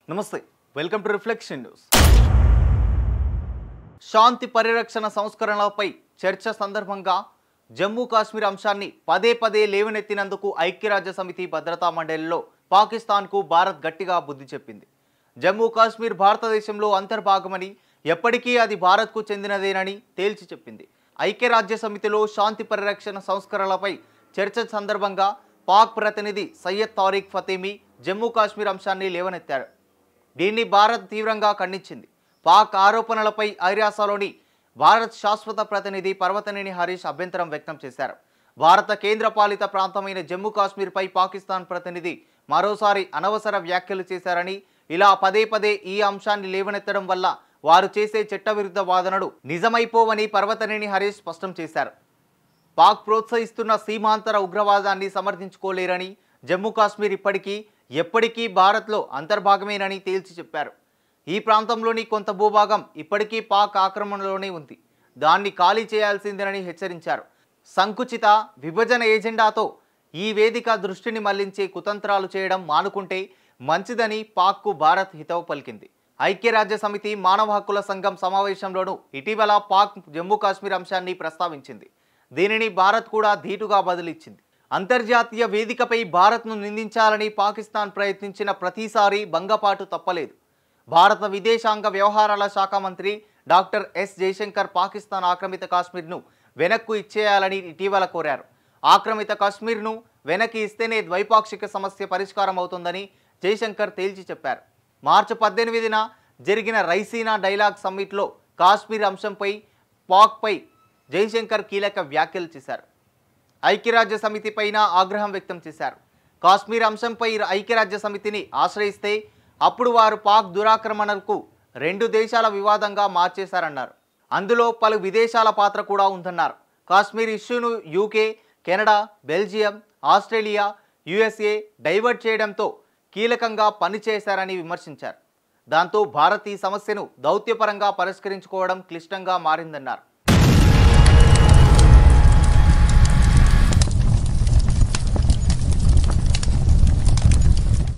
నమస్తే welcome to reflection news. శాంతి పరిరక్షణ సంస్కరణలపై చర్చ సందర్భంగా జమ్మూ కాశ్మీర్ అంశాన్ని పదే పదే లేవనెత్తినందుకు ఐక్యరాజ్య సమితి భద్రతా మండలిలో పాకిస్తాన్కు భారత్ గట్టిగా బుద్ధి చెప్పింది. జమ్మూ కాశ్మీర్ భారతదేశంలో అంతర్భాగమని, ఎప్పటికీ అది భారత్కు చెందినదేనని తేల్చి చెప్పింది. ఐక్యరాజ్య సమితిలో శాంతి పరిరక్షణ సంస్కరణలపై చర్చ సందర్భంగా పాక్ ప్రతినిధి సయ్యద్ తారిక్ ఫతేమీ జమ్మూ కాశ్మీర్ అంశాన్ని లేవనెత్తారు. దీన్ని భారత్ తీవ్రంగా ఖండించింది. పాక్ ఆరోపణలపై ఐరాసలోని భారత్ శాశ్వత ప్రతినిధి పర్వతనేని హరీష్ అభ్యంతరం వ్యక్తం చేశారు. భారత కేంద్రపాలిత ప్రాంతమైన జమ్మూ కాశ్మీర్పై పాకిస్తాన్ ప్రతినిధి మరోసారి అనవసర వ్యాఖ్యలు చేశారని, ఇలా పదే పదే ఈ అంశాన్ని లేవనెత్తడం వల్ల వారు చేసే చట్టవిరుద్ధ వాదనలు నిజమైపోవని పర్వతనేని హరీష్ స్పష్టం చేశారు. పాక్ ప్రోత్సహిస్తున్న సీమాంతర ఉగ్రవాదాన్ని సమర్థించుకోలేరని, జమ్మూ కాశ్మీర్ ఎప్పటికీ భారత్లో అంతర్భాగమేనని తేల్చి చెప్పారు. ఈ ప్రాంతంలోని కొంత భూభాగం ఇప్పటికీ పాక్ ఆక్రమణలోనే ఉంది, దాన్ని ఖాళీ చేయాల్సిందేనని హెచ్చరించారు. సంకుచిత విభజన ఏజెండాతో ఈ వేదిక దృష్టిని మళ్లించే కుతంత్రాలు చేయడం మానుకుంటే మంచిదని పాక్కు భారత్ హితవు పలికింది. ఐక్యరాజ్య సమితి మానవ హక్కుల సంఘం సమావేశంలోనూ ఇటీవల పాక్ జమ్మూ కాశ్మీర్ అంశాన్ని ప్రస్తావించింది. దీనిని భారత్ కూడా ధీటుగా బదులిచ్చింది. అంతర్జాతీయ వేదికపై భారత్ను నిందించాలని పాకిస్తాన్ ప్రయత్నించిన ప్రతిసారి భంగపాటు తప్పలేదు. భారత విదేశాంగ వ్యవహారాల శాఖ మంత్రి డాక్టర్ ఎస్ జయశంకర్ పాకిస్తాన్ ఆక్రమిత కాశ్మీర్ను వెనక్కు ఇచ్చేయాలని ఇటీవల కోరారు. ఆక్రమిత కాశ్మీర్ను వెనక్కి ఇస్తేనే ద్వైపాక్షిక సమస్య పరిష్కారం అవుతుందని జయశంకర్ తేల్చి చెప్పారు. మార్చి 18న జరిగిన రైసీనా డైలాగ్ సమ్మిట్లో కాశ్మీర్ అంశంపై పాక్పై జయశంకర్ కీలక వ్యాఖ్యలు చేశారు. ఐక్యరాజ్య సమితి పైన ఆగ్రహం వ్యక్తం చేశారు. కాశ్మీర్ అంశంపై ఐక్యరాజ్య సమితిని ఆశ్రయిస్తే అప్పుడు వారు పాక్ దురాక్రమణకు రెండు దేశాల వివాదంగా మార్చేశారన్నారు. అందులో పలు విదేశాల పాత్ర కూడా ఉందన్నారు. కాశ్మీర్ ఇష్యూను UK, Canada, Belgium, Australia, USA divert చేయడంతో కీలకంగా పనిచేశారని విమర్శించారు. దాంతో భారత్ ఈ సమస్యను దౌత్యపరంగా పరిష్కరించుకోవడం క్లిష్టంగా మారిందన్నారు.